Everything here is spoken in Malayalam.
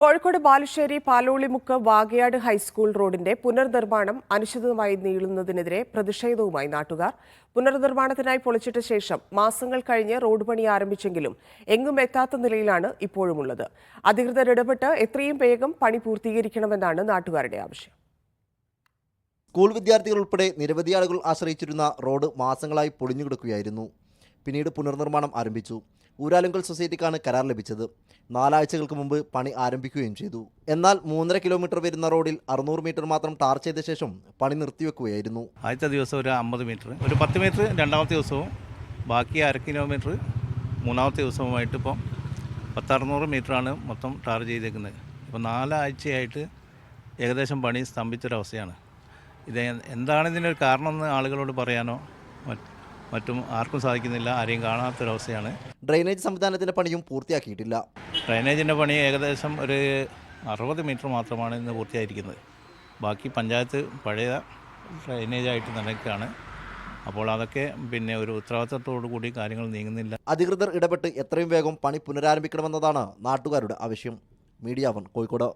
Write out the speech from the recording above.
കോഴിക്കോട് ബാലുശ്ശേരി പാലോളിമുക്ക് വാകയാട് ഹൈസ്കൂൾ റോഡിന്റെ പുനർനിർമ്മാണം അനിശ്ചിതമായി നീളുന്നതിനെതിരെ പ്രതിഷേധവുമായി നാട്ടുകാർ. പുനർനിർമ്മാണത്തിനായി പൊളിച്ചിട്ട ശേഷം മാസങ്ങൾ കഴിഞ്ഞ് റോഡ് പണി ആരംഭിച്ചെങ്കിലും എങ്ങും എത്താത്ത നിലയിലാണ് ഇപ്പോഴുമുള്ളത്. അധികൃതർ ഇടപെട്ട് എത്രയും വേഗം പണി പൂർത്തീകരിക്കണമെന്നാണ് നാട്ടുകാരുടെ ആവശ്യം. സ്കൂൾ വിദ്യാർത്ഥികൾ ഉൾപ്പെടെ നിരവധി ആളുകൾ ആശ്രയിച്ചിരുന്ന റോഡ് മാസങ്ങളായി പൊളിഞ്ഞു കിടക്കുകയായിരുന്നു. പിന്നീട് പുനർനിർമ്മാണം ആരംഭിച്ചു. ഊരാലുങ്കൽ സൊസൈറ്റിക്കാണ് കരാർ ലഭിച്ചത്. 4 ആഴ്ചകൾക്ക് മുമ്പ് പണി ആരംഭിക്കുകയും ചെയ്തു. എന്നാൽ 3.5 കിലോമീറ്റർ വരുന്ന റോഡിൽ 600 മീറ്റർ മാത്രം ടാർ ചെയ്ത ശേഷം പണി നിർത്തിവെക്കുകയായിരുന്നു. ആദ്യത്തെ ദിവസം ഒരു 50 മീറ്റർ, ഒരു 10 മീറ്റർ രണ്ടാമത്തെ ദിവസവും, ബാക്കി 1/2 കിലോമീറ്റർ മൂന്നാമത്തെ ദിവസവുമായിട്ട് ഇപ്പോൾ 600 മീറ്ററാണ് മൊത്തം ടാർ ചെയ്തേക്കുന്നത്. ഇപ്പോൾ 4 ആഴ്ചയായിട്ട് ഏകദേശം പണി സ്തംഭിച്ചൊരവസ്ഥയാണ്. ഇത് എന്താണ് ഇതിനൊരു കാരണമെന്ന് ആളുകളോട് പറയാനോ മറ്റും ആർക്കും സാധിക്കുന്നില്ല. ആരെയും കാണാത്തൊരവസ്ഥയാണ്. ഡ്രെയിനേജ് സംവിധാനത്തിൻ്റെ പണിയും പൂർത്തിയാക്കിയിട്ടില്ല. ഡ്രെയിനേജിൻ്റെ പണി ഏകദേശം ഒരു 60 മീറ്റർ മാത്രമാണ് ഇന്ന് പൂർത്തിയായിരിക്കുന്നത്. ബാക്കി പഞ്ചായത്ത് പഴയ ഡ്രെയിനേജായിട്ട് നടക്കുകയാണ്. അപ്പോൾ അതൊക്കെ ഒരു ഉത്തരവാദിത്തത്തോടു കൂടി കാര്യങ്ങൾ നീങ്ങുന്നില്ല. അധികൃതർ ഇടപെട്ട് എത്രയും വേഗം പണി പുനരാരംഭിക്കണമെന്നതാണ് നാട്ടുകാരുടെ ആവശ്യം. മീഡിയ 1 കോഴിക്കോട്.